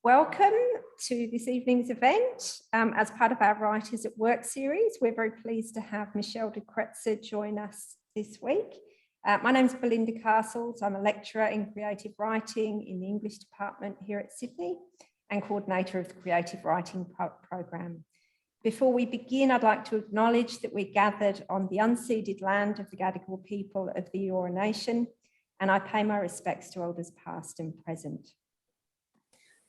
Welcome to this evening's event. As part of our Writers at Work series, we're very pleased to have Michelle de Kretser join us this week. My name's Belinda Castles. I'm a lecturer in creative writing in the English department here at Sydney and coordinator of the creative writing program. Before we begin, I'd like to acknowledge that we're gathered on the unceded land of the Gadigal people of the Eora Nation, and I pay my respects to elders past and present.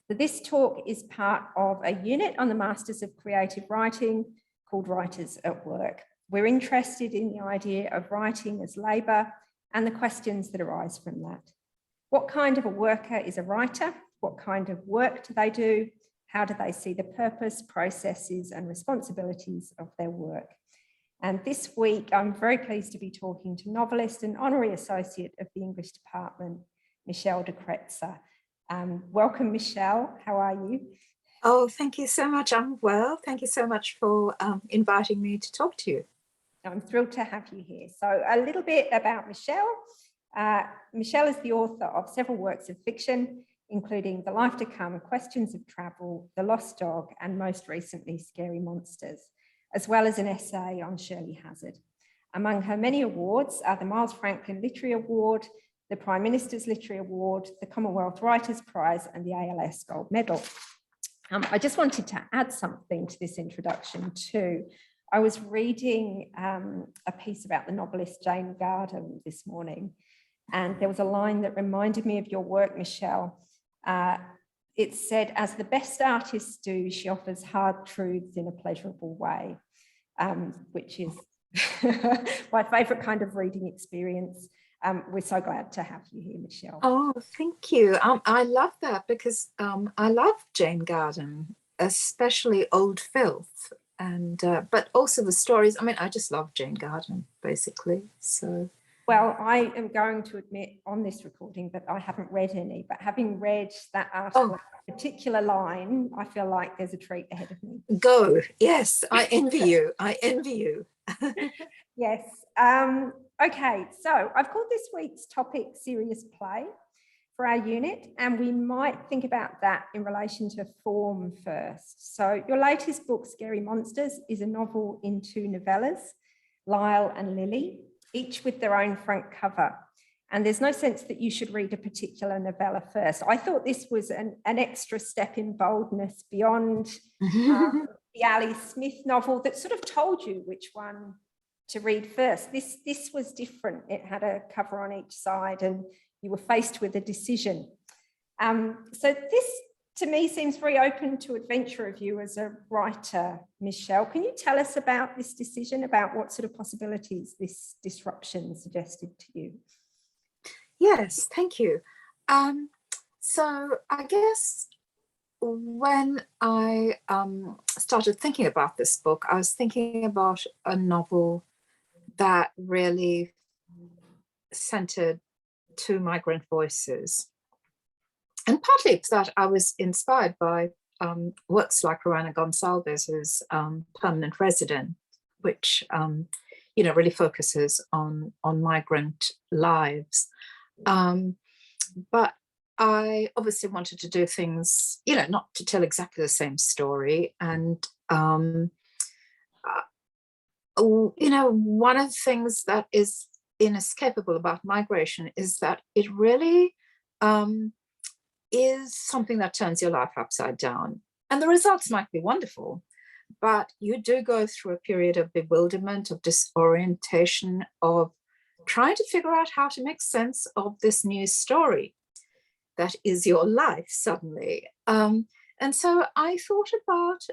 So this talk is part of a unit on the Masters of Creative Writing called Writers at Work. We're interested in the idea of writing as labour and the questions that arise from that. What kind of a worker is a writer? What kind of work do they do? How do they see the purpose, processes and responsibilities of their work? And this week, I'm very pleased to be talking to novelist and honorary associate of the English department, Michelle de Kretser. Welcome, Michelle. How are you? Oh, thank you so much. I'm well. Thank you so much for inviting me to talk to you. I'm thrilled to have you here. So a little bit about Michelle. Michelle is the author of several works of fiction, including The Life to Come, Questions of Travel, The Lost Dog, and most recently, Scary Monsters, as well as an essay on Shirley Hazzard. Among her many awards are the Miles Franklin Literary Award, the Prime Minister's Literary Award, the Commonwealth Writers Prize, and the ALS Gold Medal. I just wanted to add something to this introduction too. I was reading a piece about the novelist Jane Garden this morning, and there was a line that reminded me of your work, Michelle. It said, as the best artists do, she offers hard truths in a pleasurable way, which is my favourite kind of reading experience. We're so glad to have you here, Michelle. Oh, thank you. I love that because I love Jane Garden, especially Old Filth, and but also the stories. I mean, I just love Jane Garden, basically. So. Well, I am going to admit on this recording that I haven't read any, but having read that article, a particular line, I feel like there's a treat ahead of me. Go. Yes, I envy you. I envy you. Yes. Okay, so I've called this week's topic Serious Play for our unit, and we might think about that in relation to form first. So your latest book, Scary Monsters, is a novel in two novellas, Lyell and Lily, each with their own front cover. And there's no sense that you should read a particular novella first. I thought this was an extra step in boldness beyond the Ali Smith novel that sort of told you which one to read first. This was different. It had a cover on each side and you were faced with a decision. So this, to me, seems very open to adventure of you as a writer, Michelle. Can you tell us about this decision, about what sort of possibilities this disruption suggested to you? Yes, thank you. So I guess when I started thinking about this book, I was thinking about a novel that really centered two migrant voices. And partly it's that I was inspired by works like Rowena Gonsalves's Permanent Resident, which really focuses on migrant lives. But I obviously wanted to do things, not to tell exactly the same story. And one of the things that is inescapable about migration is that it really is something that turns your life upside down. And the results might be wonderful, but you do go through a period of bewilderment, of disorientation, of trying to figure out how to make sense of this new story that is your life suddenly. And so I thought about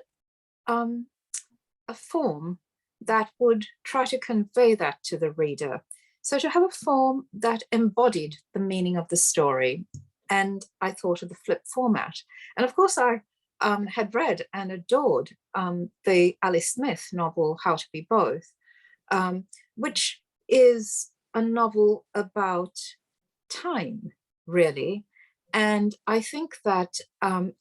a form that would try to convey that to the reader. So to have a form that embodied the meaning of the story. And I thought of the flip format. And of course, I had read and adored the Ali Smith novel, How to Be Both, which is a novel about time, really. And I think that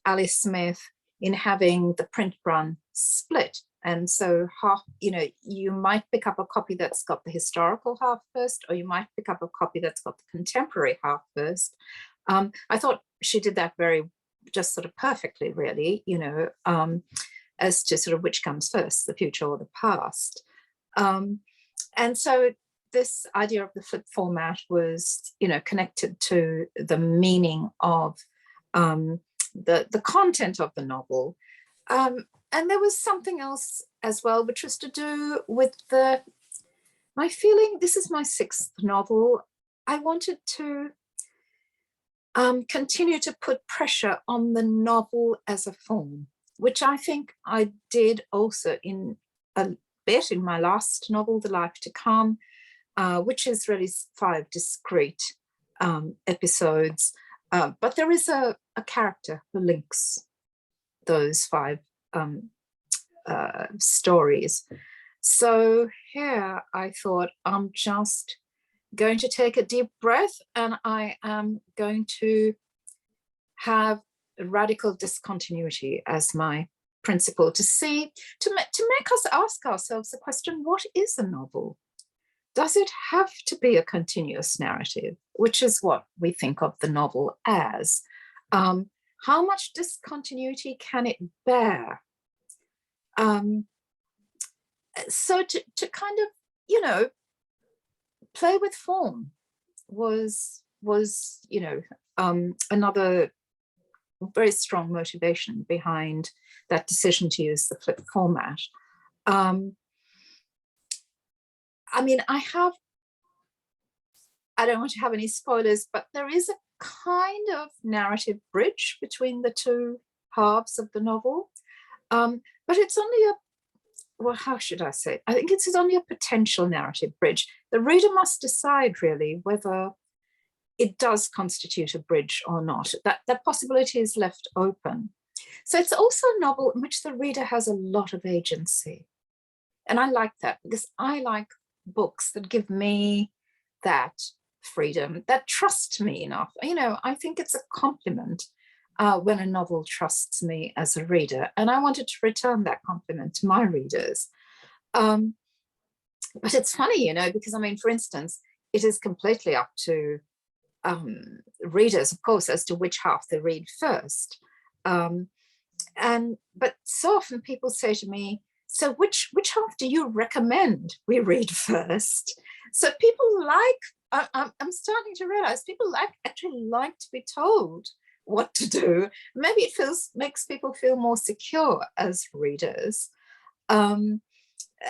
Ali Smith, in having the print run split, and so half, you might pick up a copy that's got the historical half first, or you might pick up a copy that's got the contemporary half first. I thought she did that very just sort of perfectly, really, as to sort of which comes first, the future or the past. And so this idea of the flip format was, connected to the meaning of the content of the novel. And there was something else as well, which was to do with my feeling, this is my 6th novel. I wanted to continue to put pressure on the novel as a form, which I think I did also in a bit in my last novel, The Life to Come, which is really 5 discrete episodes. But there is a character who links those 5 stories. So here I thought, I'm just going to take a deep breath, and I am going to have radical discontinuity as my principle to make us ask ourselves the question, what is a novel? Does it have to be a continuous narrative, which is what we think of the novel as? How much discontinuity can it bear? So to kind of, play with form was another very strong motivation behind that decision to use the flip format. I mean, I don't want to have any spoilers, but there is a kind of narrative bridge between the 2 halves of the novel. But it's only how should I say? I think it's only a potential narrative bridge. The reader must decide really whether it does constitute a bridge or not. That possibility is left open. So it's also a novel in which the reader has a lot of agency. And I like that, because I like books that give me that freedom, that trust me enough. I think it's a compliment when a novel trusts me as a reader, and I wanted to return that compliment to my readers. But it's funny, because for instance, it is completely up to readers, of course, as to which half they read first. But so often people say to me, so which half do you recommend we read first? So people I'm starting to realize people actually like to be told what to do. Maybe it makes people feel more secure as readers. And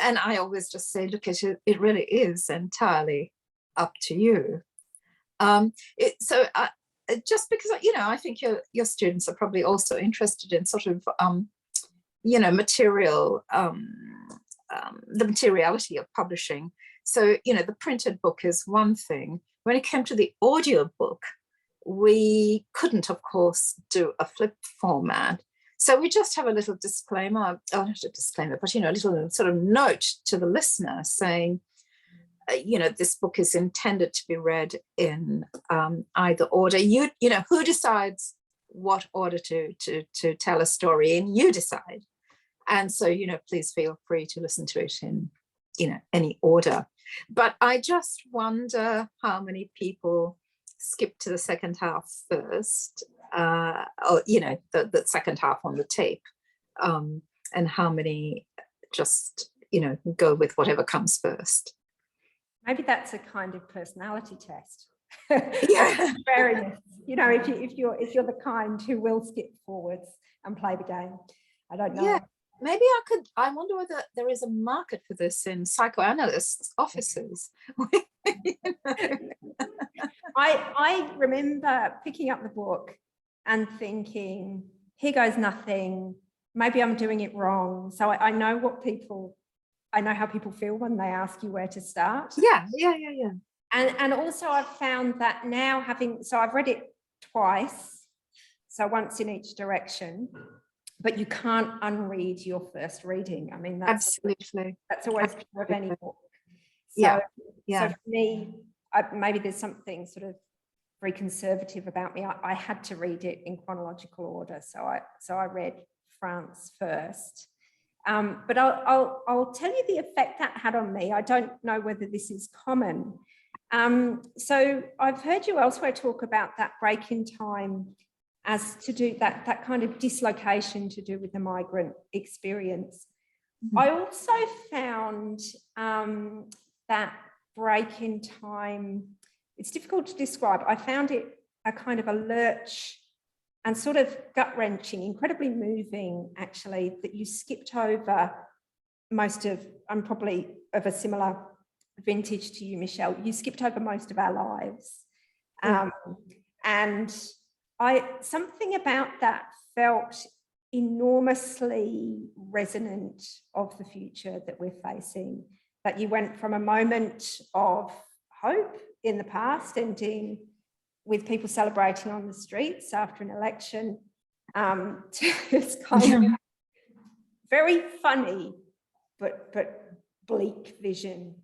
I always just say, look, it really is entirely up to you. Just because, I think your students are probably also interested in sort of, material, the materiality of publishing. So, the printed book is one thing. When it came to the audio book, we couldn't, of course, do a flip format. So we just have a little disclaimer, not a disclaimer, but, a little sort of note to the listener saying, this book is intended to be read in either order. Who decides what order to tell a story in? You decide. And so, please feel free to listen to it in, any order. But I just wonder how many people skip to the second half first, or, the second half on the tape, and how many just, go with whatever comes first. Maybe that's a kind of personality test. Yeah. Fairness. If you're the kind who will skip forwards and play the game. I don't know. Yeah. Maybe I wonder whether there is a market for this in psychoanalysts' offices. I remember picking up the book and thinking, here goes nothing. Maybe I'm doing it wrong. So I know how people feel when they ask you where to start. Yeah. And also I've found that now I've read it twice, so once in each direction, but you can't unread your first reading. That's always true of any book. So for me, maybe there's something sort of very conservative about me. I had to read it in chronological order. So I read France first. But I'll tell you the effect that had on me. I don't know whether this is common. So I've heard you elsewhere talk about that break in time as to do that kind of dislocation to do with the migrant experience. I also found that break in time, it's difficult to describe. I found it a kind of a lurch and sort of gut-wrenching, incredibly moving, actually, that you skipped over most of, I'm probably of a similar vintage to you, Michelle, you skipped over most of our lives. And something about that felt enormously resonant of the future that we're facing, that you went from a moment of hope in the past, ending with people celebrating on the streets after an election, to this kind of very funny but bleak vision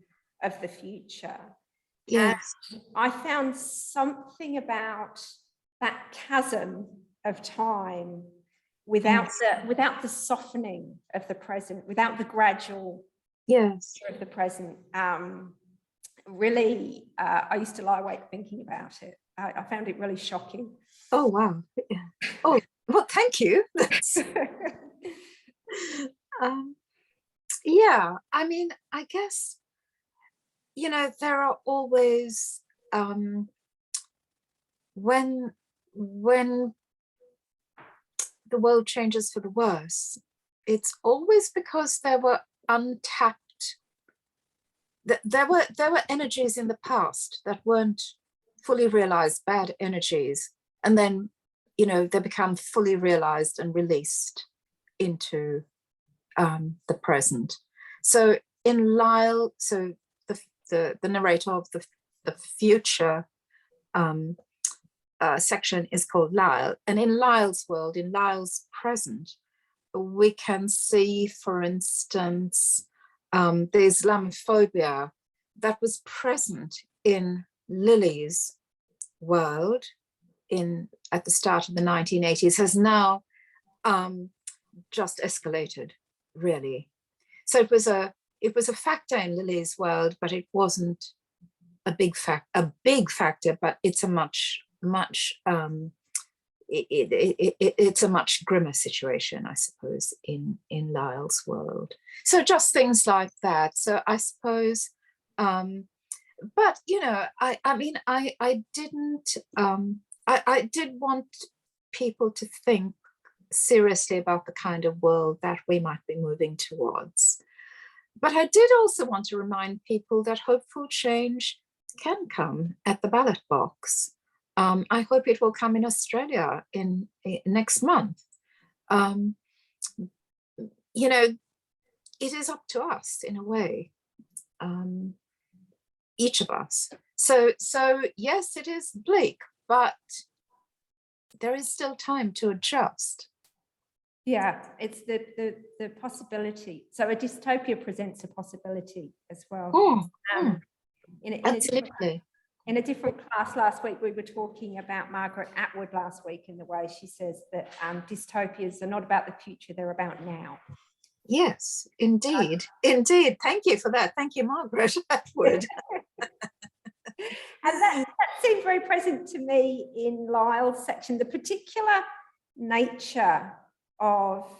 of the future. Yes. And I found something about that chasm of time without the softening of the present, without the gradual of the present. Really, I used to lie awake thinking about it. I found it really shocking. Oh, wow. Oh, well, thank you. Yeah, I mean, I guess, you know, there are always, when the world changes for the worse, it's always because there were untapped, there were energies in the past that weren't fully realized, bad energies, and then, you know, they become fully realized and released into the present. So in Lyell, so the narrator of the future section is called Lyell, and in Lyell's world, in Lyell's present, we can see, for instance, the Islamophobia that was present in Lily's world at the start of the 1980s has now just escalated, really. So it was a factor in Lily's world, but it wasn't a big factor, but it's a much it's a much grimmer situation, I suppose, in Lyell's world. So just things like that. So I suppose, but you know, I mean, I didn't, I did want people to think seriously about the kind of world that we might be moving towards. But I did also want to remind people that hopeful change can come at the ballot box. I hope it will come in Australia in next month. You know, it is up to us in a way, each of us. So yes, it is bleak, but there is still time to adjust. Yeah, it's the possibility. So a dystopia presents a possibility as well. Absolutely. In a different class last week, we were talking about Margaret Atwood last week, in the way she says that dystopias are not about the future, they're about now. Yes, indeed. Indeed. Thank you for that. Thank you, Margaret Atwood. And that seemed very present to me in Lyell's section, the particular nature of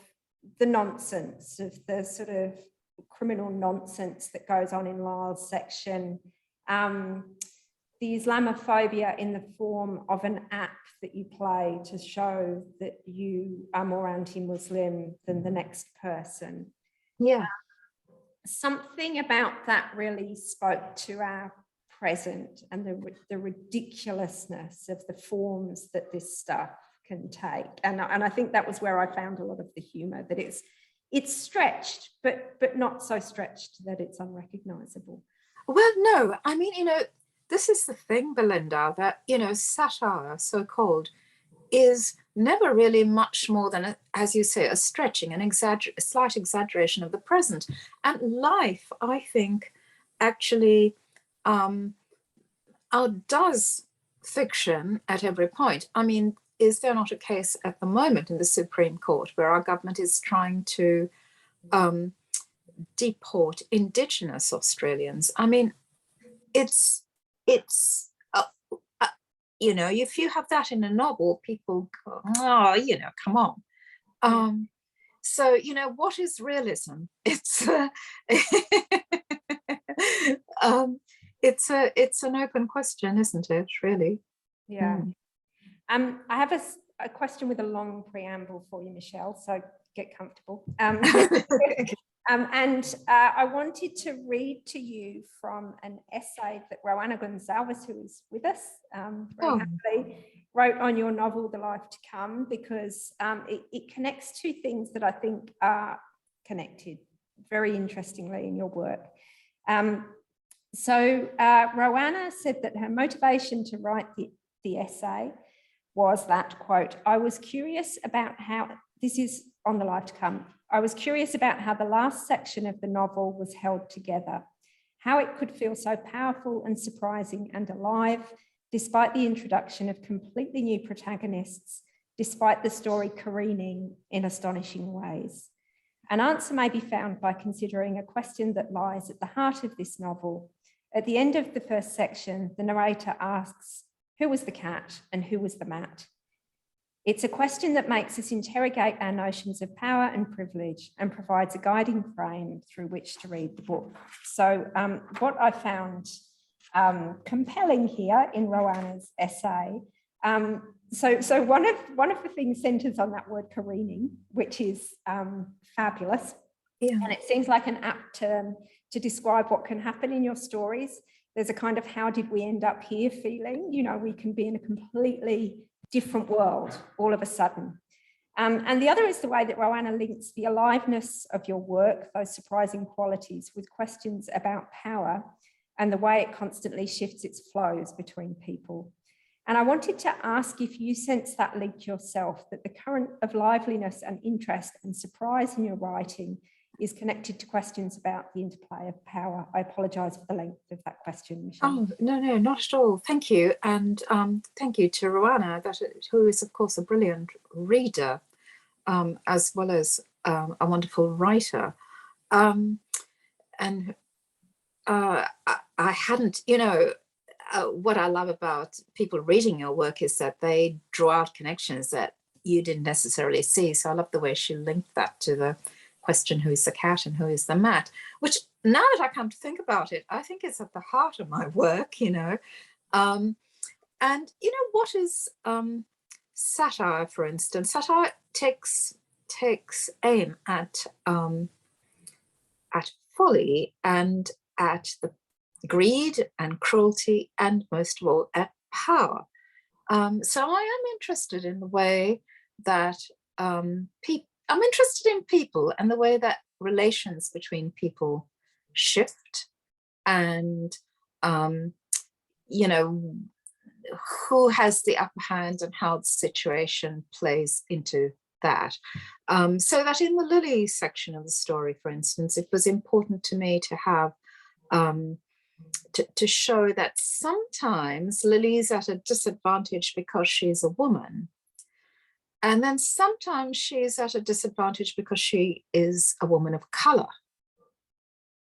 the nonsense, of the sort of criminal nonsense that goes on in Lyell's section. The Islamophobia in the form of an app that you play to show that you are more anti-Muslim than the next person. Yeah. Something about that really spoke to our present and the ridiculousness of the forms that this stuff can take. And I think that was where I found a lot of the humour, that it's stretched, but not so stretched that it's unrecognisable. Well, no, I mean, you know, this is the thing, Belinda, that, you know, satire, so-called, is never really much more than, as you say, a stretching, a slight exaggeration of the present. And life, I think, actually outdoes fiction at every point. I mean, is there not a case at the moment in the Supreme Court where our government is trying to deport Indigenous Australians? I mean, it's if you have that in a novel, people go, oh, come on. So, what is realism? It's it's an open question, isn't it, really? Yeah. I have a question with a long preamble for you, Michelle, so get comfortable. And I wanted to read to you from an essay that Roanna Gonzalez, who is with us very happily, wrote on your novel, The Life to Come, because it connects two things that I think are connected very interestingly in your work. So Roanna said that her motivation to write the essay was that, quote, I was curious about how, this is on The Life to Come, I was curious about how the last section of the novel was held together, how it could feel so powerful and surprising and alive, despite the introduction of completely new protagonists, despite the story careening in astonishing ways. An answer may be found by considering a question that lies at the heart of this novel. At the end of the first section, the narrator asks, who was the cat and who was the mat? It's a question that makes us interrogate our notions of power and privilege and provides a guiding frame through which to read the book. So what I found compelling here in Roanna's essay, so one of the things centers on that word careening, which is fabulous. Yeah. And it seems like an apt term to describe what can happen in your stories. There's a kind of how did we end up here feeling, we can be in a completely different world all of a sudden. And the other is the way that Roanna links the aliveness of your work, those surprising qualities, with questions about power and the way it constantly shifts its flows between people. And I wanted to ask if you sense that link yourself, that the current of liveliness and interest and surprise in your writing is connected to questions about the interplay of power. I apologise for the length of that question, Michelle. Oh, no, not at all. Thank you. And thank you to Roanna, who is, of course, a brilliant reader, as well as a wonderful writer. And I hadn't, what I love about people reading your work is that they draw out connections that you didn't necessarily see. So I love the way she linked that to the question, who is the cat and who is the mat, which now that I come to think about it, I think it's at the heart of my work, And, what is satire, for instance? Satire takes aim at folly and at the greed and cruelty and, most of all, at power. So I am interested in the way that I'm interested in people and the way that relations between people shift and, who has the upper hand and how the situation plays into that. So that in the Lily section of the story, for instance, it was important to me to have, to show that sometimes Lily's at a disadvantage because she's a woman. And then sometimes she's at a disadvantage because she is a woman of color.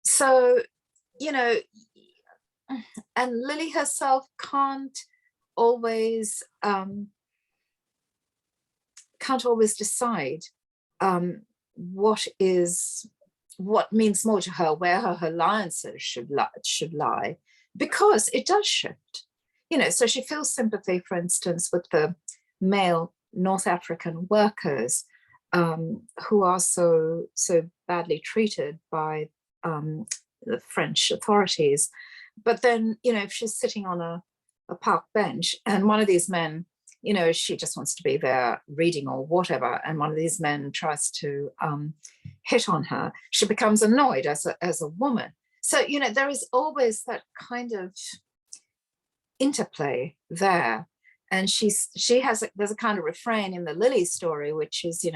So, and Lily herself can't always decide what means more to her, where her alliances should lie, because it does shift. So she feels sympathy, for instance, with the male North African workers who are so badly treated by the French authorities. But then, if she's sitting on a park bench and one of these men, she just wants to be there reading or whatever, and one of these men tries to hit on her, she becomes annoyed as a woman. So, there is always that kind of interplay there. And there's a kind of refrain in the Lily story, which is,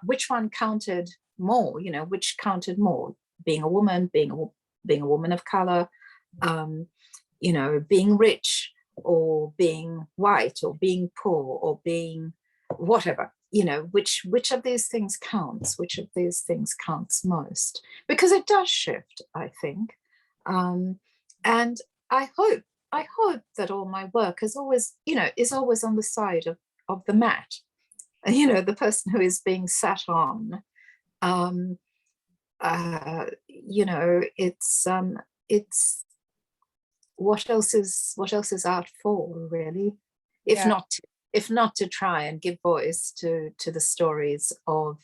which one counted more, which counted more, being a woman, being a woman of color, being rich or being white or being poor or being whatever, which of these things counts, which of these things counts most, because it does shift, I think. And I hope I hope that all my work is always, is always on the side of the mat, the person who is being sat on. It's what else is art for, really, if not to try and give voice to the stories of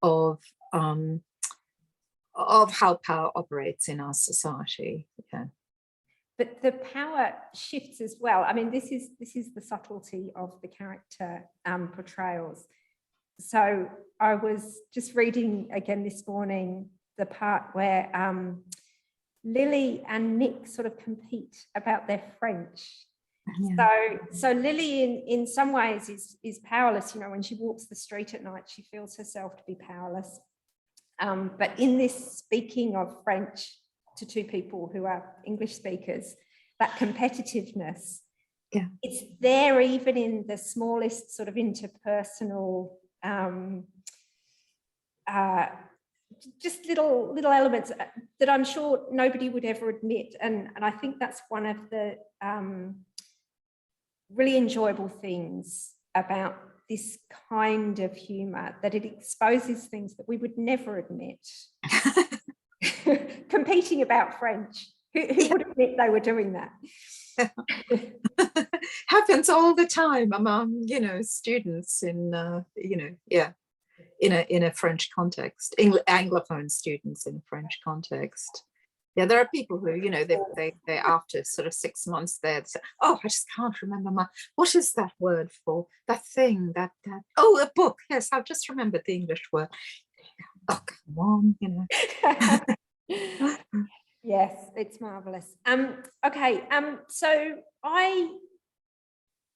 how power operates in our society. Yeah. But the power shifts as well. I mean, this is the subtlety of the character portrayals. So I was just reading again this morning the part where Lily and Nick sort of compete about their French. Yeah. So Lily in some ways is powerless. When she walks the street at night, she feels herself to be powerless. But in this speaking of French to two people who are English speakers, that competitiveness, it's there even in the smallest sort of interpersonal, just little elements that I'm sure nobody would ever admit. And I think that's one of the really enjoyable things about this kind of humour, that it exposes things that we would never admit. Competing about French. Who would admit they were doing that? Happens all the time among, students in, in a French context, Anglophone students in a French context. Yeah, there are people who, they after sort of 6 months there, say, oh, I just can't remember what is that word for? That thing, that, oh, a book. Yes, I've just remembered the English word. Oh, come on, Yes, it's marvelous. Okay, so I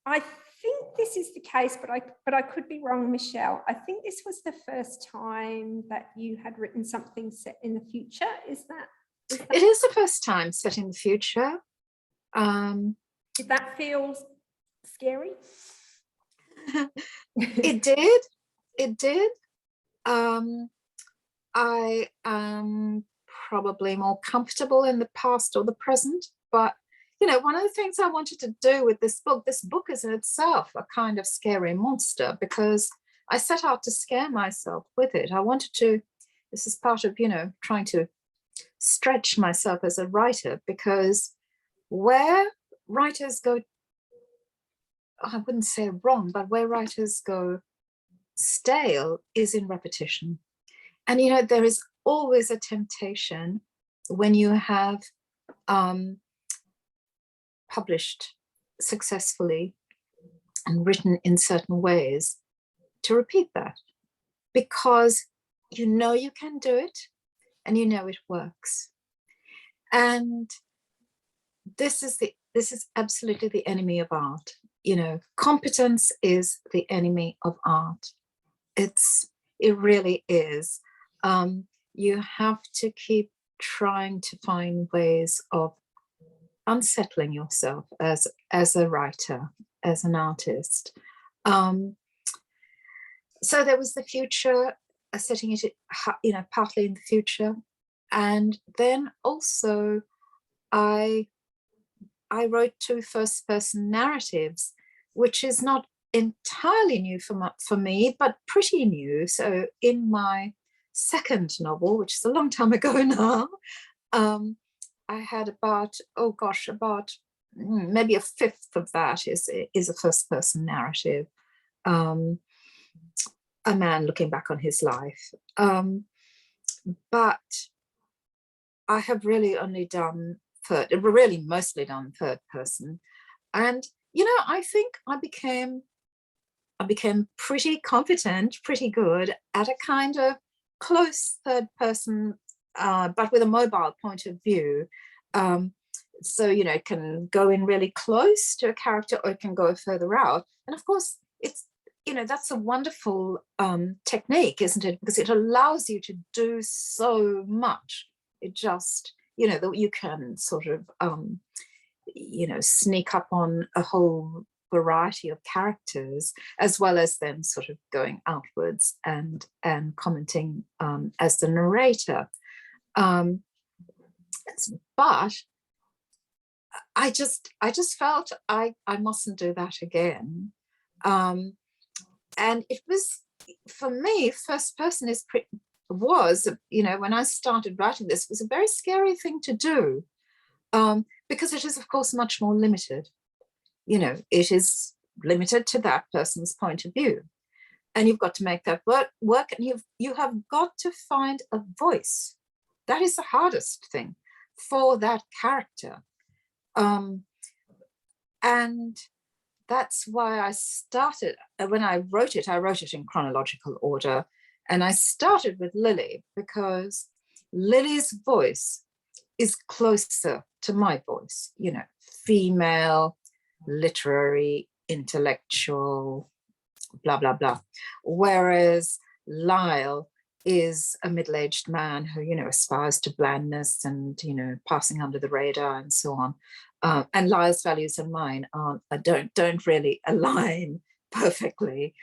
think this is the case, but I could be wrong, Michelle. I think this was the first time that you had written something set in the future. Is that? It is the first time set in the future. Did that feel scary? It did. It did. I am probably more comfortable in the past or the present, but one of the things I wanted to do with this book is in itself a kind of scary monster, because I set out to scare myself with it. I wanted to, this is part of, trying to stretch myself as a writer, because where writers go, I wouldn't say wrong, but where writers go stale is in repetition. And, there is always a temptation when you have published successfully and written in certain ways to repeat that, because you can do it and it works. And this is absolutely the enemy of art. Competence is the enemy of art. It really is. You have to keep trying to find ways of unsettling yourself as a writer, as an artist. So there was the future, setting it, partly in the future. And then also I wrote 2 first-person narratives, which is not entirely new for me, but pretty new. So in my second novel, which is a long time ago now, I had about maybe a fifth of that is a first-person narrative. A man looking back on his life. But I have really only done mostly done third person. And, I think I became pretty competent, pretty good at a kind of close third person, but with a mobile point of view. So, it can go in really close to a character, or it can go further out. And of course, it's, that's a wonderful technique, isn't it? Because it allows you to do so much. It just, that you can sort of, sneak up on a whole variety of characters, as well as then sort of going outwards and commenting as the narrator. But I just felt I mustn't do that again. And it was, for me, first person was, when I started writing this, was a very scary thing to do, because it is, of course, much more limited. It is limited to that person's point of view. And you've got to make that work, and you have got to find a voice. That is the hardest thing for that character. And that's why I started, when I wrote it in chronological order. And I started with Lily because Lily's voice is closer to my voice, female, literary, intellectual, blah, blah, blah. Whereas Lyell is a middle-aged man who, aspires to blandness and, passing under the radar and so on. And Lyell's values and mine don't really align perfectly.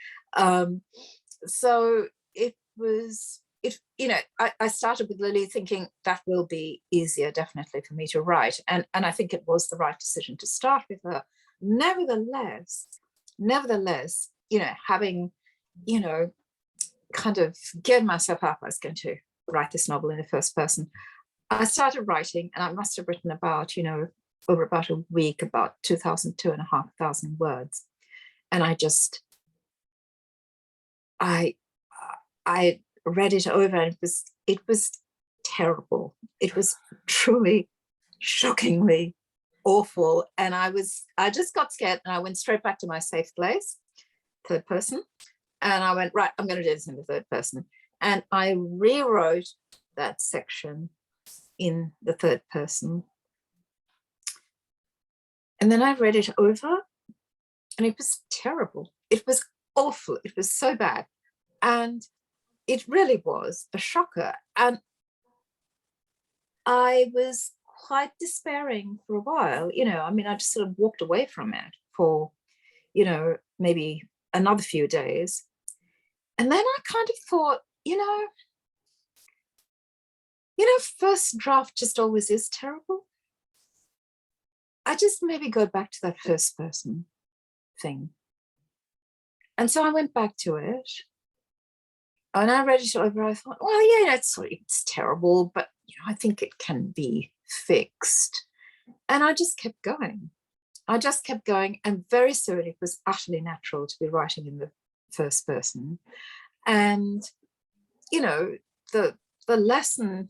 So I started with Lily thinking that will be easier, definitely, for me to write. And I think it was the right decision to start with her. Nevertheless, having, kind of geared myself up, I was going to write this novel in the first person. I started writing, and I must have written about, over about a week, about 2,500 words. And I read it over, and it was terrible. It was truly shockingly awful. And I just got scared, and I went straight back to my safe place, third person. And I went, right, I'm going to do this in the third person. And I rewrote that section in the third person. And then I read it over, and it was terrible. It was awful. It was so bad. And it really was a shocker. And I was quite despairing for a while. I just sort of walked away from it for, maybe another few days. And then I kind of thought, first draft just always is terrible. I just maybe go back to that first person thing. And so I went back to it, and I read it over. I thought, well, yeah, it's terrible, but I think it can be fixed. And I just kept going. And very soon it was utterly natural to be writing in the first person. And the lesson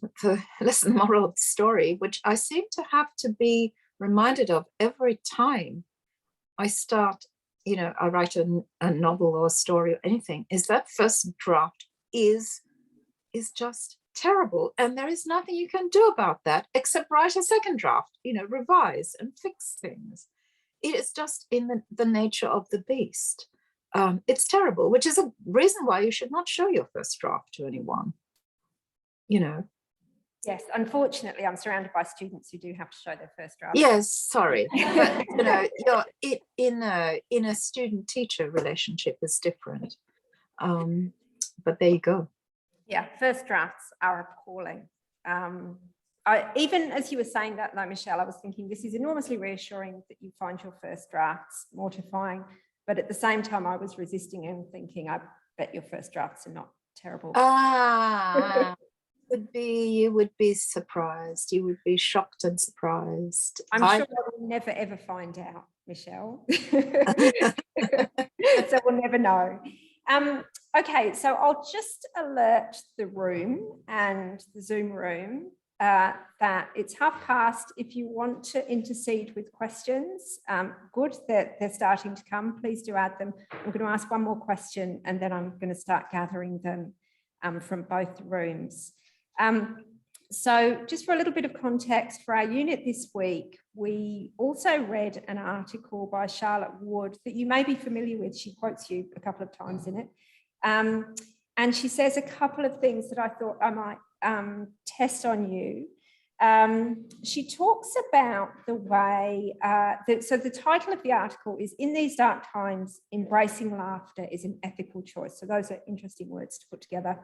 moral of the story, which I seem to have to be reminded of every time I start, I write a novel or a story or anything, is that first draft is just terrible, and there is nothing you can do about that except write a second draft, revise and fix things. It is just in the nature of the beast. It's terrible, which is a reason why you should not show your first draft to anyone. Yes, unfortunately, I'm surrounded by students who do have to show their first draft. Yes, sorry, but you're in a student-teacher relationship is different. But there you go. Yeah, first drafts are appalling. Even as you were saying that, though, Michelle, I was thinking this is enormously reassuring that you find your first drafts mortifying. But at the same time, I was resisting and thinking, I bet your first drafts are not terrible. You would be surprised. You would be shocked and surprised. I'm sure I will never, ever find out, Michelle. So we'll never know. Okay, so I'll just alert the room and the Zoom room that it's past. If you want to intercede with questions, good that they're starting to come. Please do add them. I'm going to ask one more question, and then I'm going to start gathering them from both rooms. So just for a little bit of context for our unit this week, we also read an article by Charlotte Wood that you may be familiar with. She quotes you a couple of times in it. And she says a couple of things that I thought I might test on you. She talks about the way, so the title of the article is "In These Dark Times, Embracing Laughter is an Ethical Choice." So those are interesting words to put together.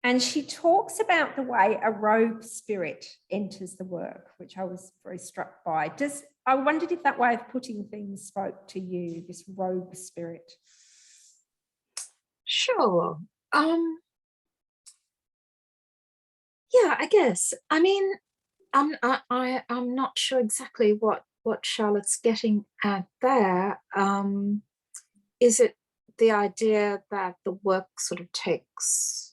And she talks about the way a rogue spirit enters the work, which I was very struck by. I wondered if that way of putting things spoke to you, this rogue spirit. Sure. Yeah, I guess. I mean, I'm not sure exactly what Charlotte's getting at there. Is it the idea that the work sort of takes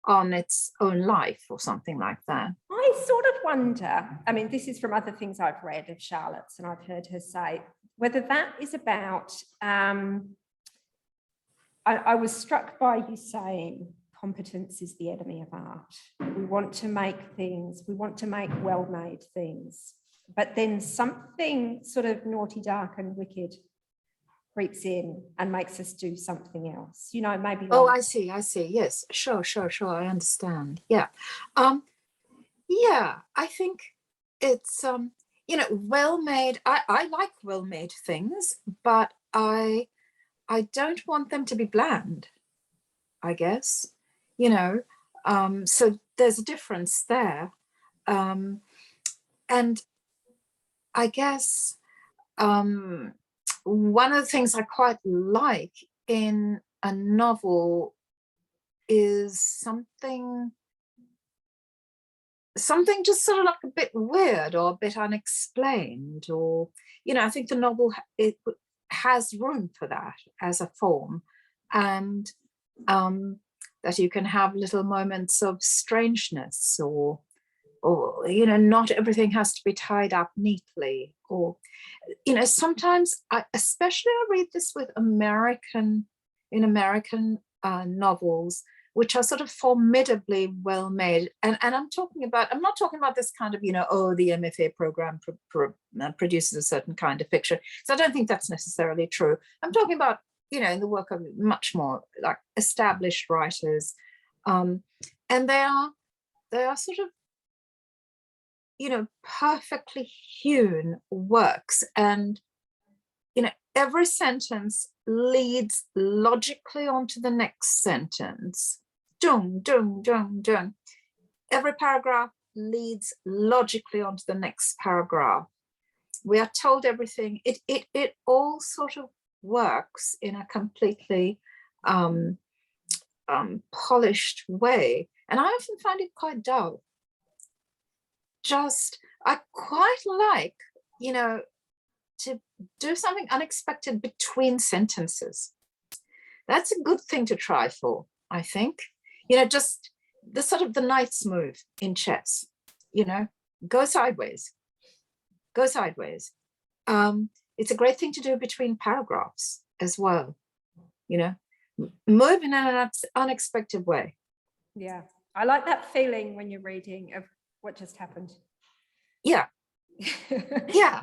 on its own life or something like that? I sort of wonder, I mean, this is from other things I've read of Charlotte's, and I've heard her say, whether that is about, I was struck by you saying competence is the enemy of art. We want to make things, we want to make well-made things, but then something sort of naughty, dark and wicked creeps in and makes us do something else, you know, maybe. Oh, I see. Yes, sure. I understand. Yeah. Yeah, I think it's, you know, well-made. I like well-made things, but I don't want them to be bland, I guess, you know. So there's a difference there. And I guess one of the things I quite like in a novel is something just sort of like a bit weird or a bit unexplained, or, you know, I think the novel, it has room for that as a form, and that you can have little moments of strangeness, or you know, not everything has to be tied up neatly, or, you know, sometimes especially I read this with American novels, which are sort of formidably well made, and I'm not talking about this kind of, you know, oh, the MFA program produces a certain kind of fiction, so I don't think that's necessarily true. I'm talking about, you know, in the work of much more like established writers, and they are sort of, you know, perfectly hewn works, and, you know, every sentence leads logically onto the next sentence. Dung, dung, dung, dung. Every paragraph leads logically onto the next paragraph. We are told everything. It all sort of works in a completely polished way, and I often find it quite dull. I quite like, you know, to do something unexpected between sentences. That's a good thing to try for, I think. You know, just the sort of the knight's move in chess, you know, go sideways. It's a great thing to do between paragraphs as well, you know, move in an unexpected way. Yeah, I like that feeling when you're reading of what just happened. Yeah. Yeah.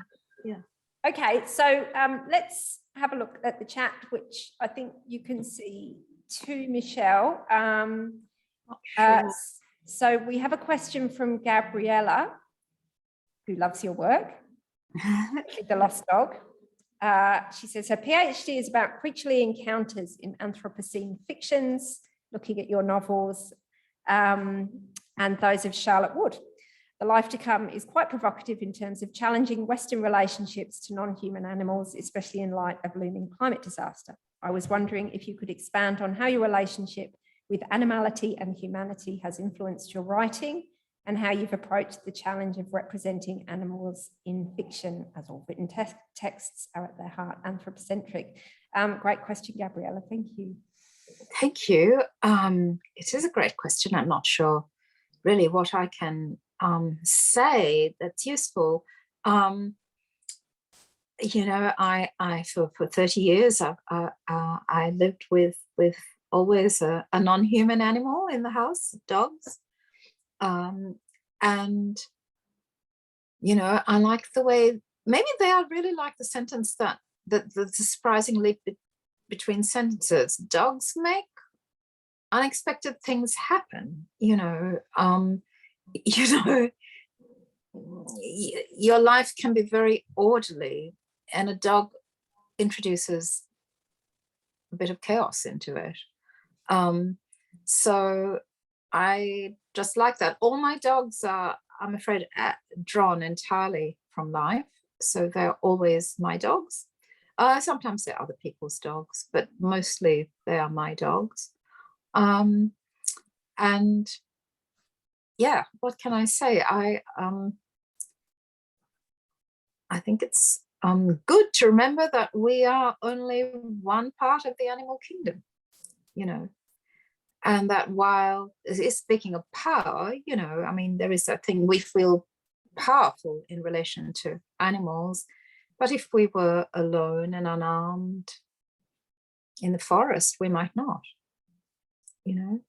Okay, so let's have a look at the chat, which I think you can see to Michelle. Sure. So we have a question from Gabriella, who loves your work, The Lost Dog. She says her PhD is about creaturely encounters in Anthropocene fictions, looking at your novels and those of Charlotte Wood. The Life to Come is quite provocative in terms of challenging Western relationships to non-human animals, especially in light of looming climate disaster. I was wondering if you could expand on how your relationship with animality and humanity has influenced your writing, and how you've approached the challenge of representing animals in fiction, as all written texts are at their heart anthropocentric. Great question, Gabriella. Thank you. Thank you. It is a great question. I'm not sure really what I can say that's useful. You know, I for 30 years I lived with always a non-human animal in the house, dogs, and, you know, I like the way, maybe they are really like the sentence that the surprising leap between sentences. Dogs make unexpected things happen, you know. You know, your life can be very orderly, and a dog introduces a bit of chaos into it. So I just like that. All my dogs are, I'm afraid, drawn entirely from life. So they're always my dogs. Sometimes they're other people's dogs, but mostly they are my dogs. And yeah, what can I say? I think it's good to remember that we are only one part of the animal kingdom, you know, and that while, speaking of power, you know, I mean, there is that thing, we feel powerful in relation to animals, but if we were alone and unarmed in the forest, we might not, you know.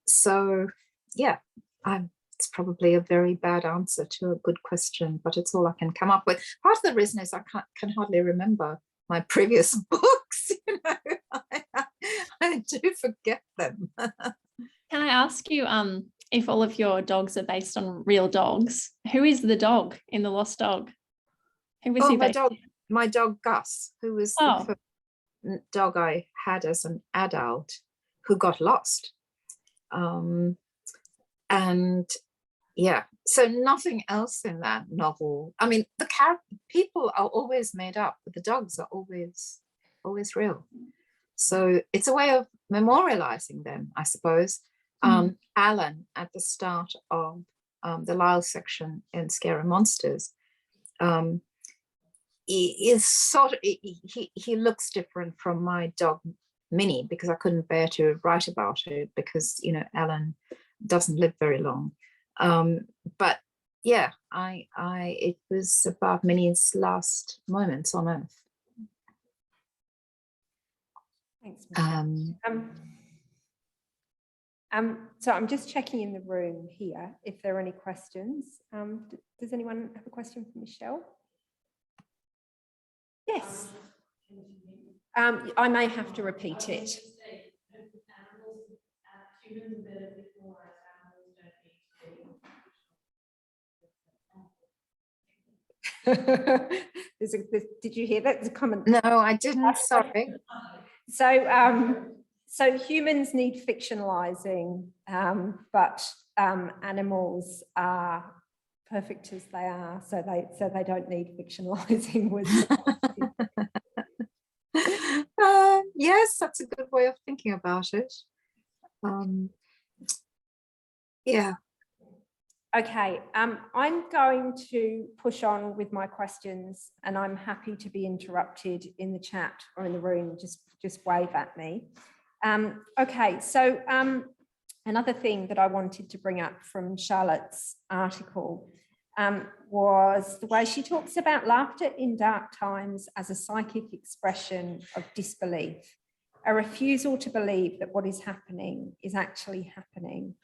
So yeah, it's probably a very bad answer to a good question, but it's all I can come up with. Part of the reason is I can hardly remember my previous books, you know. I do forget them. Can I ask you, if all of your dogs are based on real dogs, who is the dog in The Lost Dog? Who was he based on? My dog Gus, who was the first dog I had as an adult who got lost. And yeah, so nothing else in that novel. I mean, the people are always made up, but the dogs are always real. So it's a way of memorializing them, I suppose. Alan, at the start of the Lyell section in Scary Monsters, he is sort of, he looks different from my dog Minnie, because I couldn't bear to write about it because, you know, Alan doesn't live very long. But yeah, it was about Minnie's last moments on Earth. Thanks, Michelle. So I'm just checking in the room here if there are any questions. Does anyone have a question for Michelle? Yes. I may have to repeat it. Did you hear that? There's a comment. No, I didn't. Sorry. So humans need fictionalizing, but animals are perfect as they are, so they don't need fictionalizing. Yes, that's a good way of thinking about it. Yeah. Okay, I'm going to push on with my questions, and I'm happy to be interrupted in the chat or in the room. Just wave at me. Okay, so another thing that I wanted to bring up from Charlotte's article was the way she talks about laughter in dark times as a psychic expression of disbelief, a refusal to believe that what is happening is actually happening.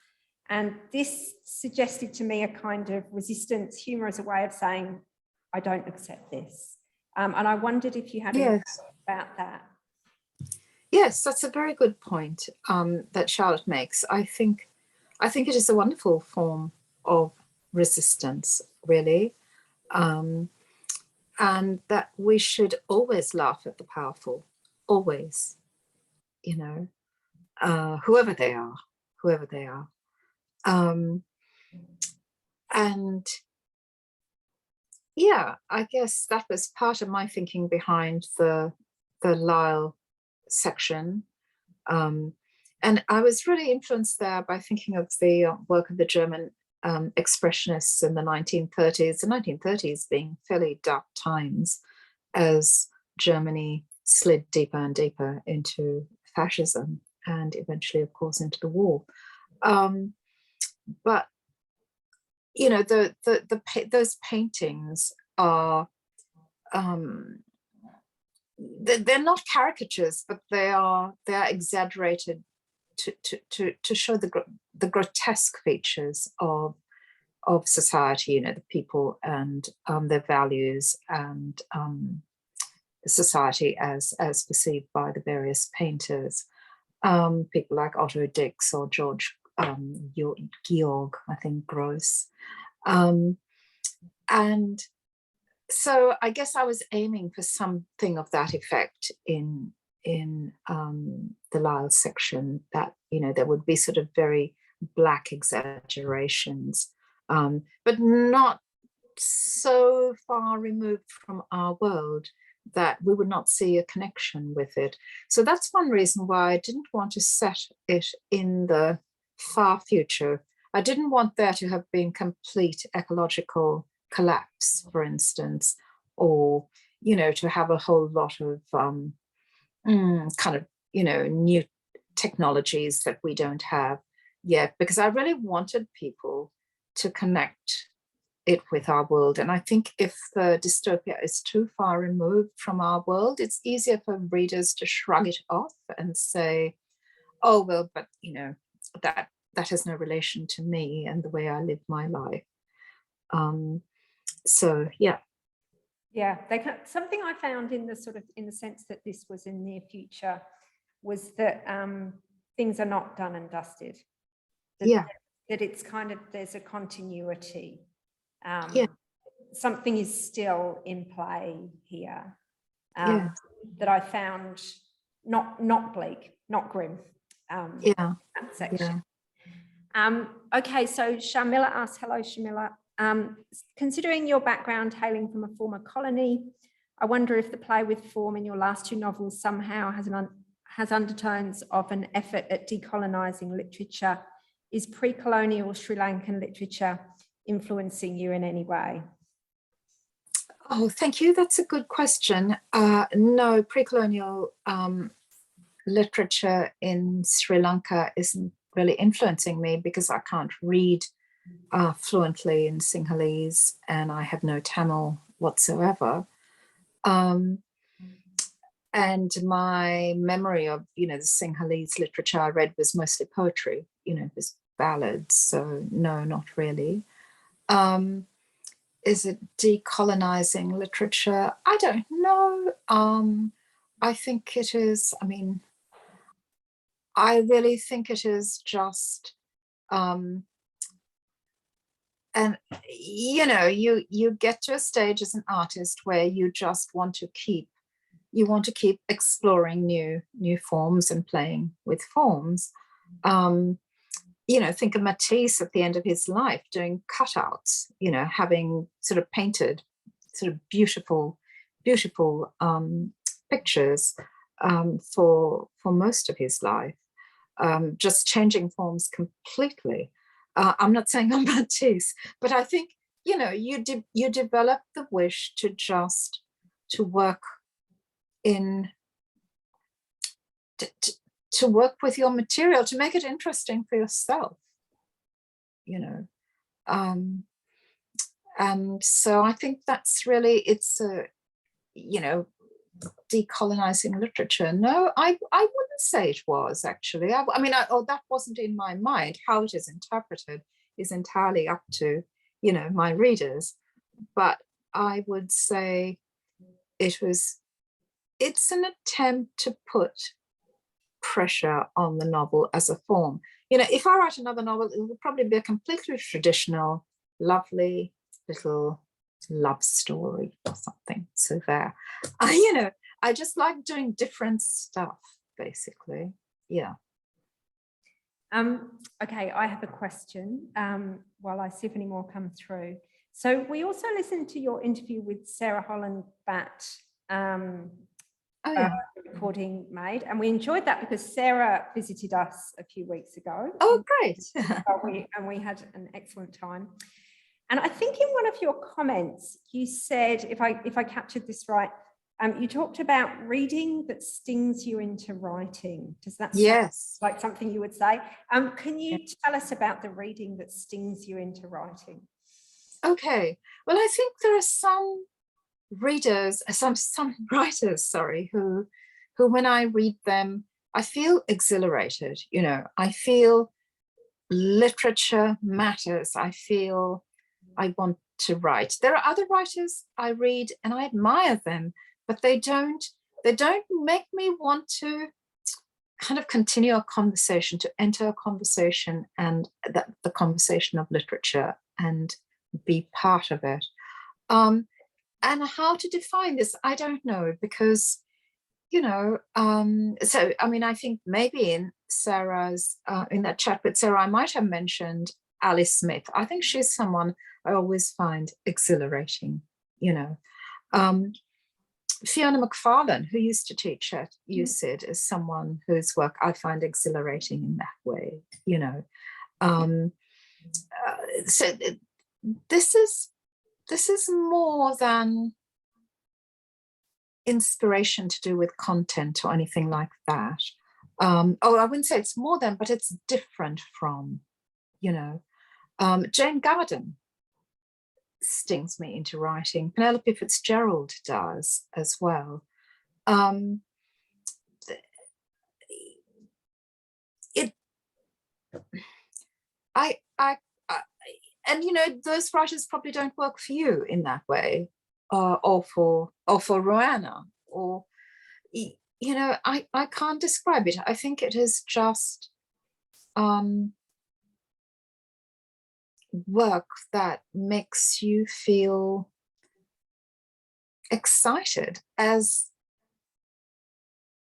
And this suggested to me a kind of resistance. Humor as a way of saying, I don't accept this. And I wondered if you had any thoughts about that. Yes, that's a very good point that Charlotte makes. I think it is a wonderful form of resistance, really, and that we should always laugh at the powerful, always, you know, whoever they are. And yeah, I guess that was part of my thinking behind the Lyell section. And I was really influenced there by thinking of the work of the German expressionists in the 1930s, the 1930s being fairly dark times as Germany slid deeper and deeper into fascism and eventually, of course, into the war. But you know, those paintings are they're not caricatures, but they are exaggerated to show the grotesque features of society, you know, the people and their values and society as perceived by the various painters, people like Otto Dix or Georg, I think, Gross. And so I guess I was aiming for something of that effect in the Lyell Section, that, you know, there would be sort of very black exaggerations, but not so far removed from our world that we would not see a connection with it. So that's one reason why I didn't want to set it in the far future. I didn't want there to have been complete ecological collapse, for instance, or, you know, to have a whole lot of kind of, you know, new technologies that we don't have yet, because I really wanted people to connect it with our world. And I think if the dystopia is too far removed from our world, it's easier for readers to shrug it off and say, oh, well, but, you know, that has no relation to me and the way I live my life. So, yeah. Yeah, something I found in the sense that this was in near future was that things are not done and dusted. That it's kind of, there's a continuity. Something is still in play here. That I found not bleak, not grim. That section. Okay, so Sharmila asks, hello Sharmila. Considering your background hailing from a former colony, I wonder if the play with form in your last two novels somehow has undertones of an effort at decolonising literature. Is pre-colonial Sri Lankan literature influencing you in any way? Oh, thank you. That's a good question. No, pre-colonial literature in Sri Lanka isn't really influencing me because I can't read fluently in Sinhalese and I have no Tamil whatsoever. And my memory of, you know, the Sinhalese literature I read was mostly poetry, you know, it was ballads. So no, not really. Is it decolonizing literature? I don't know. I think it is, I mean, I really think it is just, and you know, you get to a stage as an artist where you just want to keep exploring new forms and playing with forms. You know, think of Matisse at the end of his life doing cutouts, you know, having sort of painted sort of beautiful pictures for most of his life, just changing forms completely. I'm not saying I'm Matisse, but I think, you know, you develop the wish to work in to work with your material, to make it interesting for yourself, you know. And so I think that's really, it's a, you know, decolonizing literature. No, I wouldn't say it was actually. I mean, that wasn't in my mind. How it is interpreted is entirely up to, you know, my readers. But I would say it's an attempt to put pressure on the novel as a form. You know, if I write another novel, it will probably be a completely traditional, lovely little love story or something. So there, you know, I just like doing different stuff, basically. Yeah. Okay, I have a question while I see if any more come through. So we also listened to your interview with Sarah Holland-Batt, recording made, and we enjoyed that because Sarah visited us a few weeks ago. Oh, great. and we had an excellent time. And I think in one of your comments, you said, if I captured this right, you talked about reading that stings you into writing. Does that sound like something you would say? Can you tell us about the reading that stings you into writing? Okay. Well, I think there are some readers, some writers, sorry, who when I read them, I feel exhilarated. You know, I feel literature matters. I feel I want to write. There are other writers I read and I admire them, but they don't make me want to kind of continue a conversation, to enter a conversation, and the conversation of literature and be part of it. And how to define this, I don't know, because you know, so I mean, I think maybe in Sarah's, in that chat with Sarah, I might have mentioned Alice Smith. I think she's someone I always find exhilarating, you know. Fiona McFarlane, who used to teach at UCID, is someone whose work I find exhilarating in that way, you know. So this is more than inspiration to do with content or anything like that. I wouldn't say it's more than, but it's different from, you know. Jane Garden stings me into writing. Penelope Fitzgerald does as well. And you know, those writers probably don't work for you in that way, or for Roanna, or, you know, I can't describe it. I think it is just work that makes you feel excited as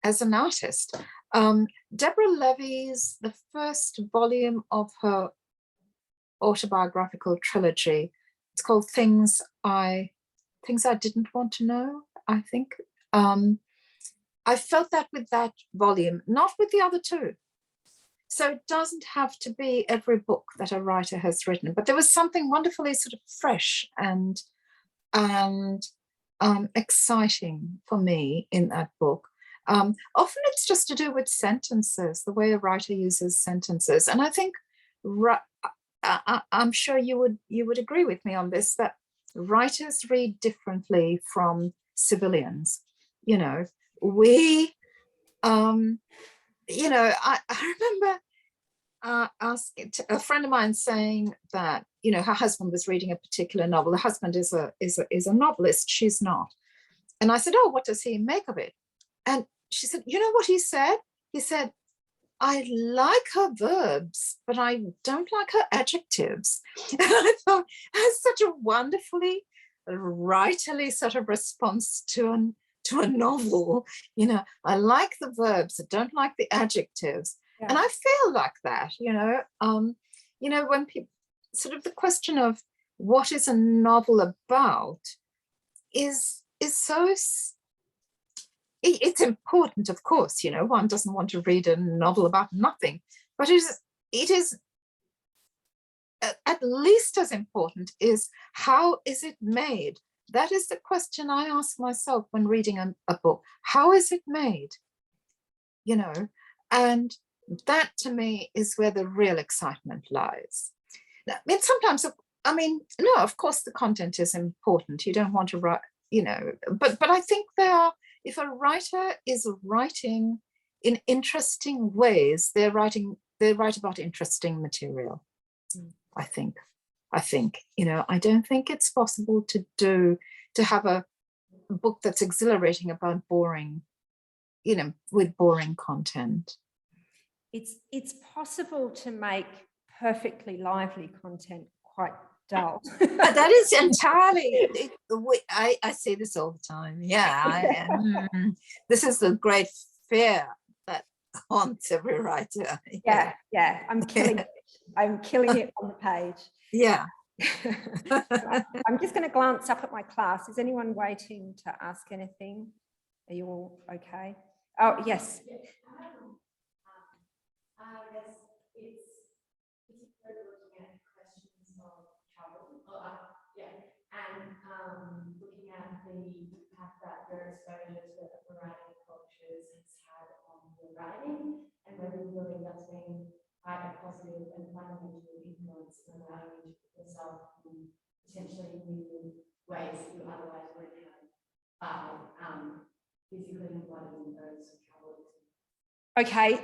an artist. Deborah Levy's, the first volume of her autobiographical trilogy, it's called Things I Didn't Want to Know, I think. I felt that with that volume, not with the other two. So it doesn't have to be every book that a writer has written, but there was something wonderfully sort of fresh and exciting for me in that book. Often it's just to do with sentences, the way a writer uses sentences. And I think, I'm sure you would agree with me on this, that writers read differently from civilians. You know, we, you know, I remember asking a friend of mine saying that, you know, her husband was reading a particular novel. The husband is a novelist, she's not. And I said, oh, what does he make of it? And she said, you know what he said? He said, I like her verbs, but I don't like her adjectives. And I thought that's such a wonderfully writerly sort of response to a novel. You know, I like the verbs, I don't like the adjectives. Yeah. And I feel like that, you know, when people sort of the question of what is a novel about is so, it's important, of course, you know, one doesn't want to read a novel about nothing, but it is at least as important is how is it made? That is the question I ask myself when reading a book. How is it made? You know, and that to me is where the real excitement lies. I mean, sometimes, I mean, no, of course the content is important. You don't want to write, you know, but I think if a writer is writing in interesting ways, they write about interesting material. I think, you know, I don't think it's possible to have a book that's exhilarating about boring, you know, with boring content. It's possible to make perfectly lively content quite dull. That is entirely, I say this all the time. Yeah, this is the great fear that haunts every writer. Yeah, I'm killing it. I'm killing it on the page. Yeah. I'm just going to glance up at my class. Is anyone waiting to ask anything? Are you all okay? Oh, yes. Yes, it's particularly looking at questions of travel, and looking at the impact that your exposure to a variety of cultures has had on your writing, and whether you believe that's been quite a positive and fundamental influence in allowing you to put yourself in potentially new ways that you otherwise wouldn't have physically embodied those travel experiences. Okay,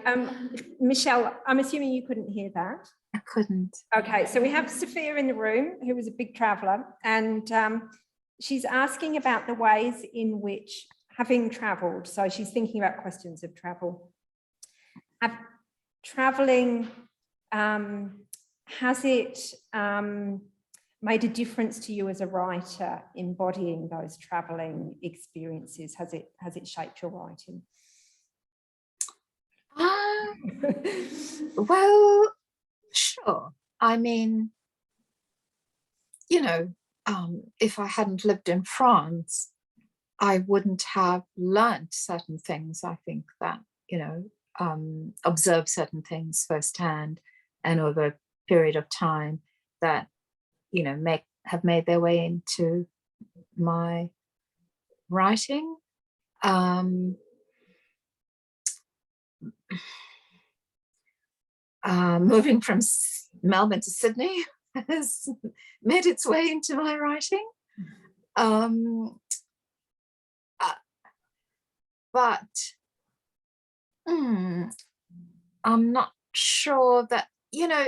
Michelle, I'm assuming you couldn't hear that. I couldn't. Okay, so we have Sophia in the room, who was a big traveller, and she's asking about the ways in which, having travelled, so she's thinking about questions of travel. Travelling, has it made a difference to you as a writer, embodying those travelling experiences? Has it shaped your writing? Well, sure. I mean, you know, if I hadn't lived in France, I wouldn't have learned certain things. I think that, you know, observed certain things firsthand and over a period of time that, you know, have made their way into my writing. Moving from Melbourne to Sydney has made its way into my writing. But I'm not sure that, you know,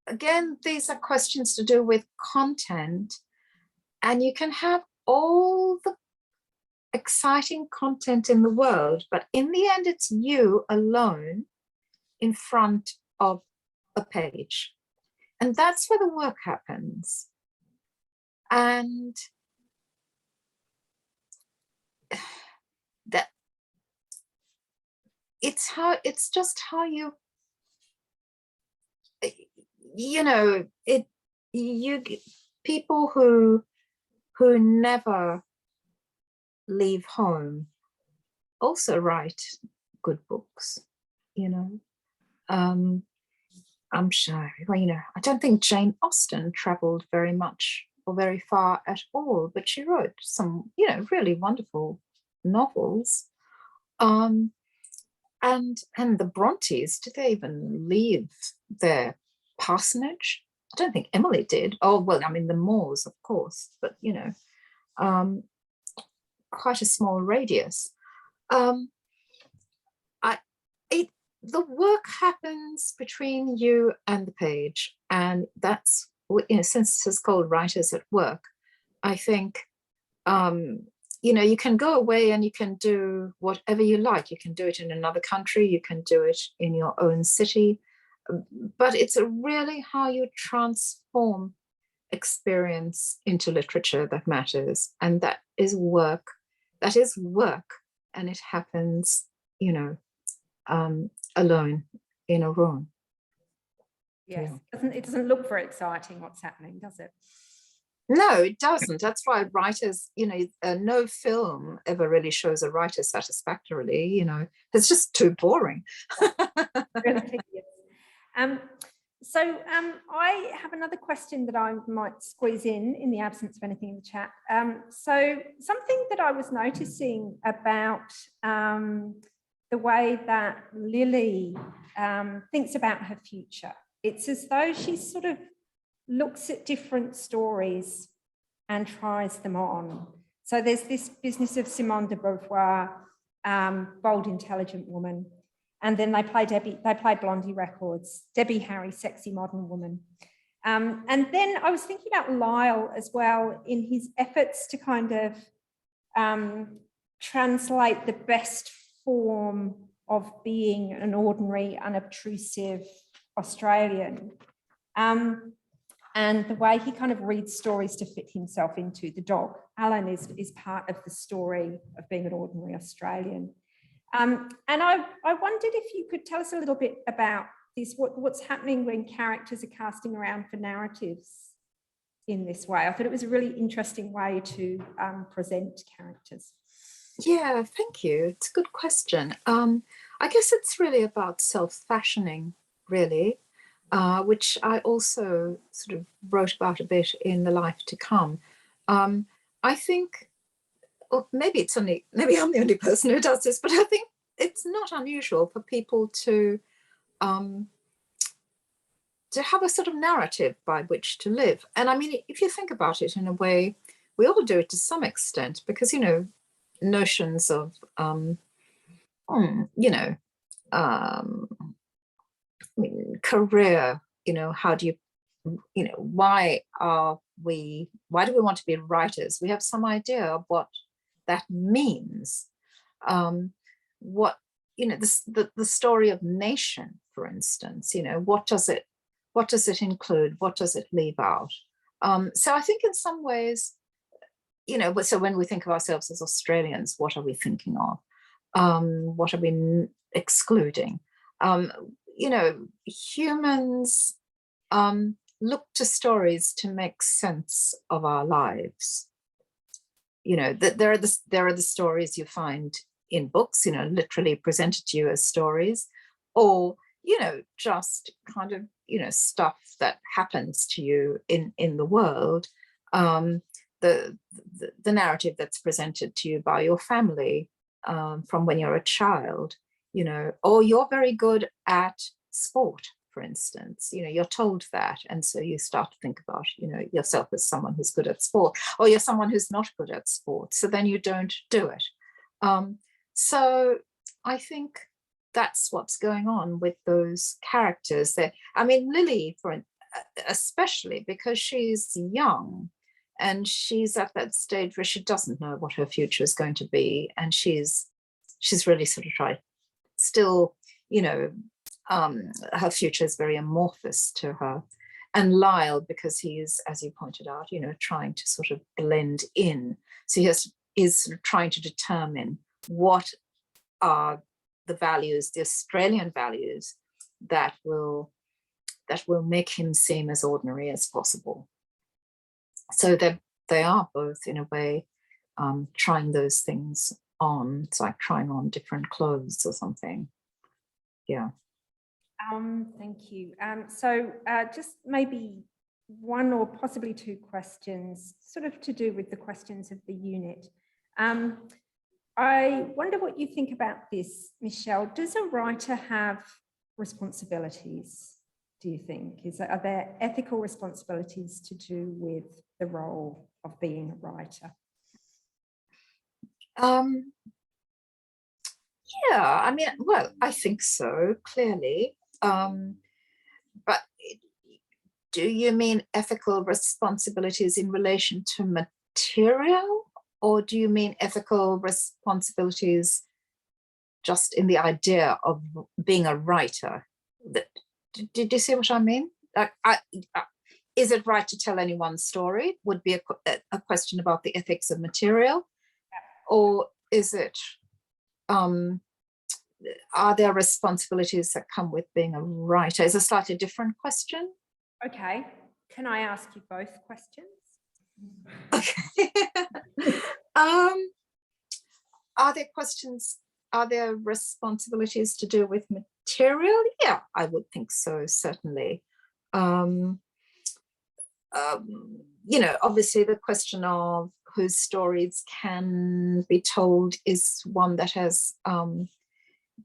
again, these are questions to do with content, and you can have all the exciting content in the world, but in the end, it's you alone in front of a page. And that's where the work happens. And that it's just how you know, people who never leave home also write good books, you know. I'm sure, well, you know, I don't think Jane Austen traveled very much or very far at all, but she wrote some, you know, really wonderful novels. And the Brontes, did they even leave their parsonage? I don't think Emily did. Oh, well, I mean, the Moors, of course, but, you know, quite a small radius. The work happens between you and the page, and that's, you know, since it's called Writers at Work, I think, you know, you can go away and you can do whatever you like. You can do it in another country, you can do it in your own city, but it's really how you transform experience into literature that matters, and that is work. That is work, and it happens, you know, alone in a room. Yes, it doesn't look very exciting what's happening, does it? No, it doesn't. That's why writers, you know, no film ever really shows a writer satisfactorily, you know, it's just too boring. So I have another question that I might squeeze in the absence of anything in the chat. So something that I was noticing about the way that Lily thinks about her future, it's as though she sort of looks at different stories and tries them on. So there's this business of Simone de Beauvoir, bold, intelligent woman. And then they play Blondie Records, Debbie Harry, sexy modern woman. And then I was thinking about Lyell as well in his efforts to kind of translate the best form of being an ordinary, unobtrusive Australian. And the way he kind of reads stories to fit himself into. The dog, Alan, is part of the story of being an ordinary Australian. And I wondered if you could tell us a little bit about this, what's happening when characters are casting around for narratives in this way. I thought it was a really interesting way to present characters. Yeah, thank you. It's a good question. I guess it's really about self-fashioning, really, which I also sort of wrote about a bit in The Life to Come. I think, or maybe I'm the only person who does this, but I think it's not unusual for people to have a sort of narrative by which to live. And I mean, if you think about it in a way, we all do it to some extent, because, you know, notions of, you know, I mean, career, you know, how do you know, why do we want to be writers? We have some idea of what that means. What, you know, the story of nation, for instance, you know, what does it include? What does it leave out? So I think in some ways, so when we think of ourselves as Australians, what are we thinking of? What are we excluding? Humans look to stories to make sense of our lives. There are the stories you find in books, literally presented to you as stories, or just kind of stuff that happens to you in the world. The narrative that's presented to you by your family from when you're a child, or you're very good at sport, for instance, you're told that. And so you start to think about, yourself as someone who's good at sport, or you're someone who's not good at sport. So then you don't do it. So I think that's what's going on with those characters there. I mean, Lily, especially because she's young and she's at that stage where she doesn't know what her future is going to be. And she's really sort of tried still, her future is very amorphous to her. And Lyell, because he is, as you pointed out, trying to sort of blend in. So he is sort of trying to determine what are the values, the Australian values, that will make him seem as ordinary as possible. So they are both, in a way, trying those things on. It's like trying on different clothes or something. Yeah. Thank you. So just maybe one or possibly two questions, sort of to do with the questions of the unit. I wonder what you think about this, Michelle. Does a writer have responsibilities, do you think? Are there ethical responsibilities to do with the role of being a writer? Yeah, I mean, well, I think so, clearly. But do you mean ethical responsibilities in relation to material? Or do you mean ethical responsibilities just in the idea of being a writer? Did you see what I mean? Like, is it right to tell anyone's story? Would be a question about the ethics of material. Or is it, are there responsibilities that come with being a writer? Is a slightly different question. Okay. Can I ask you both questions? Okay. Are there responsibilities to do with material? Yeah, I would think so, certainly. Obviously the question of whose stories can be told is one that has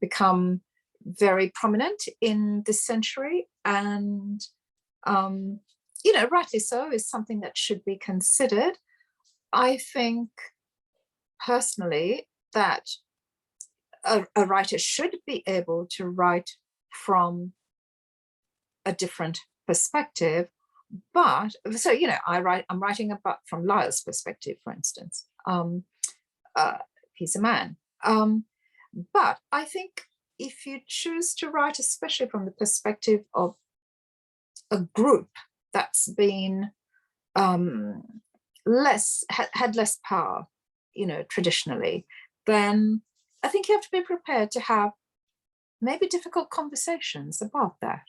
become very prominent in this century, and rightly so, is something that should be considered. I think personally that a writer should be able to write from a different perspective. But so, I'm writing about from Lyell's perspective, for instance. He's a man. But I think if you choose to write, especially from the perspective of a group that's been had less power, traditionally, then I think you have to be prepared to have maybe difficult conversations about that.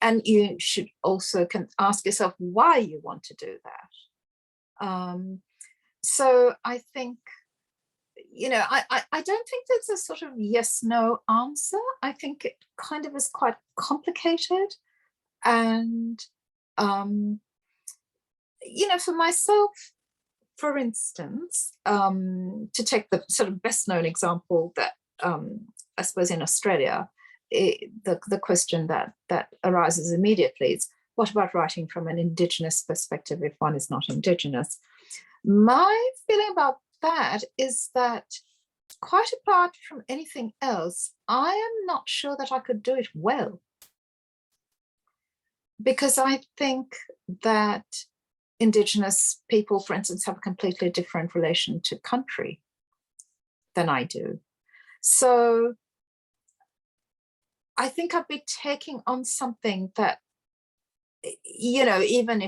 And you should also ask yourself why you want to do that. So I think, I don't think there's a sort of yes/no answer. I think it kind of is quite complicated. And, for myself, for instance, to take the sort of best known example that I suppose in Australia, the question that arises immediately is, what about writing from an Indigenous perspective if one is not Indigenous? My feeling about that is that, quite apart from anything else, I am not sure that I could do it well. Because I think that Indigenous people, for instance, have a completely different relation to country than I do. So I think I'd be taking on something that you know, even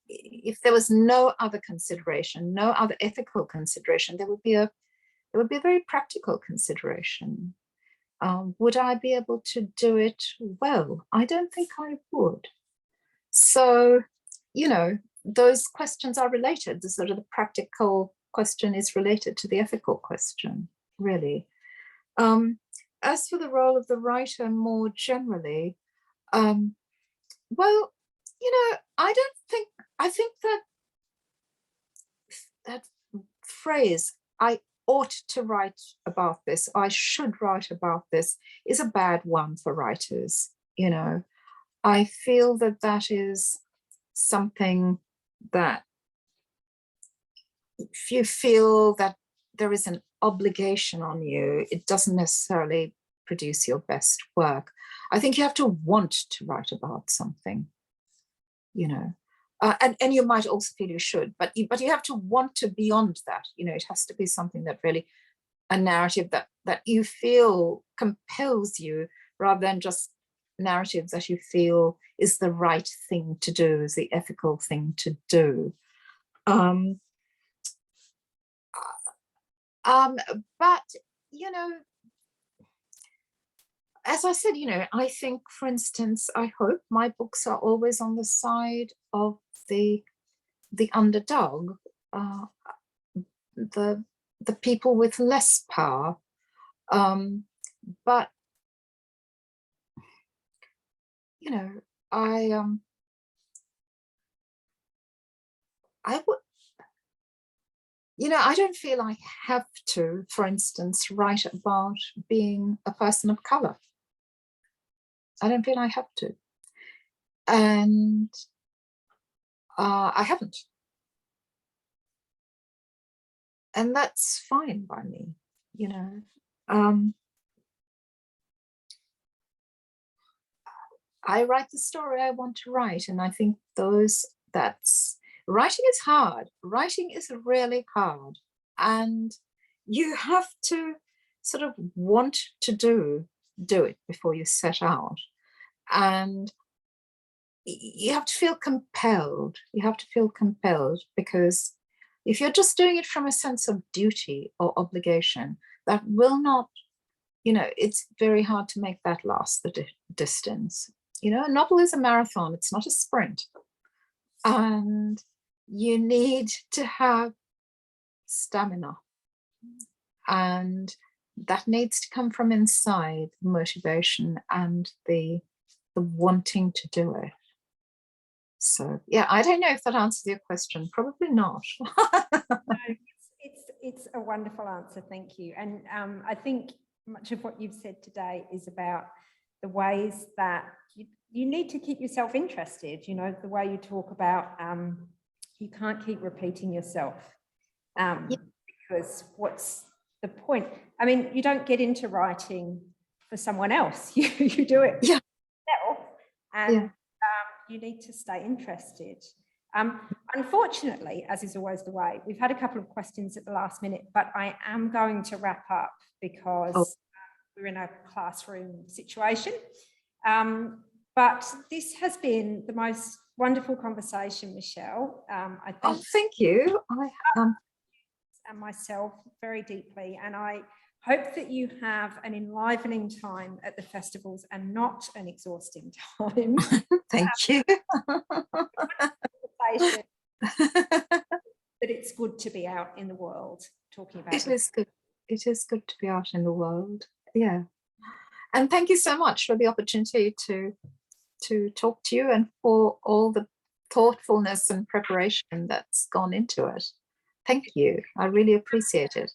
if there was no other consideration, no other ethical consideration, there would be a very practical consideration. Would I be able to do it well? I don't think I would. So, you know, those questions are related. The sort of the practical question is related to the ethical question, really. As for the role of the writer more generally, well, you know, I think that phrase, I ought to write about this, I should write about this, is a bad one for writers. You know, I feel that that is something that, if you feel that there is an obligation on you, it doesn't necessarily produce your best work. I think you have to want to write about something, you know, and you might also feel you should, but you have to want to beyond that. You know, it has to be something that really, a narrative that you feel compels you, rather than just narratives that you feel is the right thing to do, is the ethical thing to do. But, you know, as I said, you know, I think, for instance, I hope my books are always on the side of the underdog, the people with less power. But, you know, I would, you know, I don't feel I have to, for instance, write about being a person of color. I don't feel I have to. And I haven't. And that's fine by me, you know. I write the story I want to write, and I think writing is hard. Writing is really hard, and you have to sort of want to do it before you set out, and you have to feel compelled. You have to feel compelled, because if you're just doing it from a sense of duty or obligation, that will not, you know, it's very hard to make that last the distance. You know, a novel is a marathon, it's not a sprint. And you need to have stamina. And that needs to come from inside, the motivation and the wanting to do it. So, yeah, I don't know if that answers your question. Probably not. No, it's a wonderful answer. Thank you. And I think much of what you've said today is about the ways that you need to keep yourself interested. You know, the way you talk about you can't keep repeating yourself, because what's the point? I mean, you don't get into writing for someone else. You do it yourself, and you need to stay interested. Unfortunately, as is always the way, we've had a couple of questions at the last minute, but I am going to wrap up because we're in a classroom situation. But this has been the most wonderful conversation, Michelle. I think thank you. and myself very deeply, and I hope that you have an enlivening time at the festivals and not an exhausting time. Thank you. But it's good to be out in the world talking about it. Is good. It is good to be out in the world. Yeah. And thank you so much for the opportunity to talk to you, and for all the thoughtfulness and preparation that's gone into it. Thank you. I really appreciate it.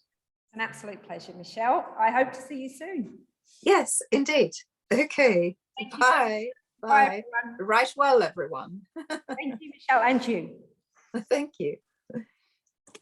An absolute pleasure, Michelle. I hope to see you soon. Yes, indeed. Okay. Bye. Bye. Bye, everyone. Write well, everyone. Thank you, Michelle, and you. Thank you.